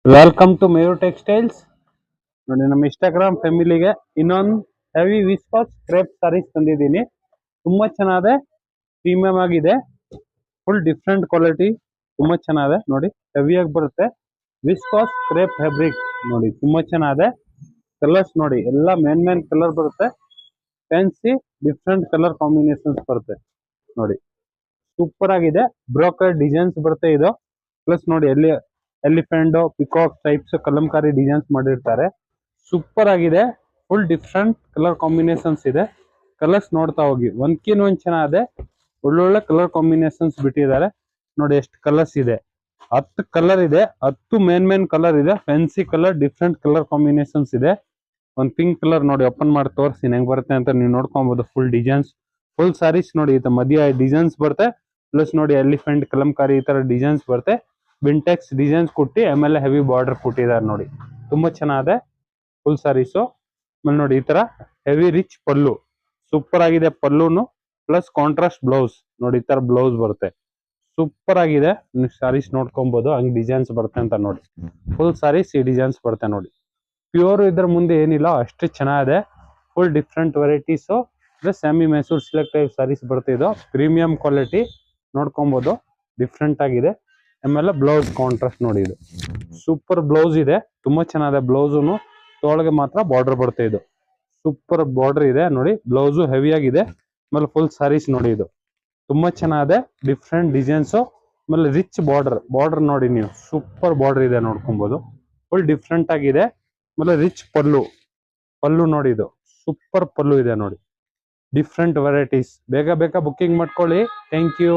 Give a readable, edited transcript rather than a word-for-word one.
Welcome to ಮೇರು textiles. ನೋಡಿ, ನಮ್ಮ ಇನ್ಸ್ಟಾಗ್ರಾಮ್ ಫ್ಯಾಮಿಲಿಗೆ ಇನ್ನೊಂದು ಹೆವಿ ವಿಸ್ಕಾಸ್ ಕ್ರೇಪ್ ಸಾರೀಸ್ ತಂದಿದ್ದೀನಿ. ತುಂಬಾ ಚೆನ್ನಾಗಿದೆ, ಪ್ರೀಮಿಯಂ ಆಗಿದೆ, ಫುಲ್ ಡಿಫ್ರೆಂಟ್ ಕ್ವಾಲಿಟಿ, ತುಂಬಾ ಚೆನ್ನಾಗಿದೆ. ನೋಡಿ, ಹೆವಿಯಾಗಿ ಬರುತ್ತೆ. ವಿಸ್ಕಾಸ್ ಕ್ರೇಪ್ ಫ್ಯಾಬ್ರಿಕ್ ನೋಡಿ, ತುಂಬಾ ಚೆನ್ನಾಗಿದೆ. ಕಲರ್ಸ್ ನೋಡಿ, ಎಲ್ಲ ಮೇನ್ ಕಲರ್ ಬರುತ್ತೆ. ಫ್ಯಾನ್ಸಿ ಡಿಫ್ರೆಂಟ್ ಕಲರ್ ಕಾಂಬಿನೇಷನ್ಸ್ ಬರುತ್ತೆ. ನೋಡಿ, ಸೂಪರ್ ಆಗಿದೆ. ಬ್ರೋಕರ್ ಡಿಸೈನ್ಸ್ ಬರುತ್ತೆ ಇದು. ಪ್ಲಸ್ ನೋಡಿ, elephant peacock types Kalamkari designs ಮಾಡಿರ್ತಾರೆ. ಸೂಪರ್ ಆಗಿದೆ. ಫುಲ್ ಡಿಫ್ರೆಂಟ್ ಕಲರ್ ಕಾಂಬಿನೇಷನ್ಸ್ ಇದೆ. ಕಲರ್ಸ್ ನೋಡ್ತಾ ಹೋಗಿ, ಒಂದ್ಕಿನ್ ಒಂದ್ ಚೆನ್ನಾಗಿದೆ. ಒಳ್ಳೊಳ್ಳೆ ಕಲರ್ ಕಾಂಬಿನೇಷನ್ಸ್ ಬಿಟ್ಟಿದ್ದಾರೆ. ನೋಡಿ ಎಷ್ಟು ಕಲರ್ಸ್ ಇದೆ, 10 ಕಲರ್ ಇದೆ. 10 ಮೇನ್ ಕಲರ್ ಇದೆ. Fancy colour, different colour combinations ಇದೆ. ಒಂದ್ ಪಿಂಕ್ ಕಲರ್ ನೋಡಿ, ಓಪನ್ ಮಾಡಿ ತೋರಿಸ್ತೀನಿ ಹೆಂಗ್ ಬರುತ್ತೆ ಅಂತ ನೀವು ನೋಡ್ಕೊಬಹುದು. ಫುಲ್ ಡಿಸೈನ್ಸ್, ಫುಲ್ ಸಾರೀಸ್ ನೋಡಿ, ಈ ಮಧ್ಯ ಡಿಸೈನ್ಸ್ ಬರುತ್ತೆ. ಪ್ಲಸ್ ನೋಡಿ, ಎಲಿಫೆಂಟ್ ಕಲಂಕಾರಿ ಈ ತರ ಡಿಸೈನ್ಸ್ ಬರುತ್ತೆ. ವಿಂಟೆಕ್ಸ್ ಡಿಸೈನ್ಸ್ ಕೊಟ್ಟು ಆಮೇಲೆ ಹೆವಿ ಬಾರ್ಡರ್ ಕೊಟ್ಟಿದ್ದಾರೆ. ನೋಡಿ, ತುಂಬಾ ಚೆನ್ನಾಗಿದೆ ಫುಲ್ ಸಾರೀಸು. ಆಮೇಲೆ ನೋಡಿ, ಈ ತರ ಹೆವಿ ರಿಚ್ ಪಲ್ಲು, ಸೂಪರ್ ಆಗಿದೆ ಪಲ್ಲುನು. ಪ್ಲಸ್ ಕಾಂಟ್ರಾಸ್ಟ್ ಬ್ಲೌಸ್ ನೋಡಿ, ಈ ತರ ಬ್ಲೌಸ್ ಬರುತ್ತೆ. ಸೂಪರ್ ಆಗಿದೆ. ನೀವು ಸಾರೀಸ್ ನೋಡ್ಕೊಬಹುದು, ಹಂಗ್ ಡಿಸೈನ್ಸ್ ಬರುತ್ತೆ ಅಂತ. ನೋಡಿ, ಫುಲ್ ಸಾರೀಸ್ ಈ ಡಿಸೈನ್ಸ್ ಬರುತ್ತೆ. ನೋಡಿ, ಪ್ಯೂರ್ ಇದ್ರ ಮುಂದೆ ಏನಿಲ್ಲ, ಅಷ್ಟು ಚೆನ್ನಾಗಿದೆ. Full different varieties. Semi Mysore select type sarees ಬರುತ್ತೆ. ಇದು ಪ್ರೀಮಿಯಂ ಕ್ವಾಲಿಟಿ ನೋಡ್ಕೊಬಹುದು, ಡಿಫ್ರೆಂಟ್ ಆಗಿದೆ. ಆಮೇಲೆ ಬ್ಲೌಸ್ ಕಾಂಟ್ರಾಸ್ಟ್ ನೋಡಿ, ಇದು ಸೂಪರ್ ಬ್ಲೌಸ್ ಇದೆ. ತುಂಬಾ ಚೆನ್ನಾಗಿದೆ ಬ್ಲೌಸುನು. ತೊಳಗೆ ಮಾತ್ರ ಬಾರ್ಡರ್ ಬರುತ್ತೆ. ಇದು ಸೂಪರ್ ಬಾರ್ಡರ್ ಇದೆ ನೋಡಿ. ಬ್ಲೌಸು ಹೆವಿ ಆಗಿದೆ. ಆಮೇಲೆ ಫುಲ್ ಸಾರೀಸ್ ನೋಡಿ, ಇದು ತುಂಬಾ ಚೆನ್ನಾಗಿದೆ. Different designs. ಆಮೇಲೆ ರಿಚ್ ಬಾರ್ಡರ್ ನೋಡಿ, ನೀವು ಸೂಪರ್ ಬಾರ್ಡರ್ ಇದೆ ನೋಡ್ಕೊಬಹುದು. ಫುಲ್ ಡಿಫ್ರೆಂಟ್ ಆಗಿದೆ. ಆಮೇಲೆ ರಿಚ್ ಪಲ್ಲು ನೋಡಿ, ಇದು ಸೂಪರ್ ಪಲ್ಲು ಇದೆ ನೋಡಿ. Different varieties. ಬೇಗ ಬುಕ್ಕಿಂಗ್ ಮಾಡ್ಕೊಳ್ಳಿ. Thank you.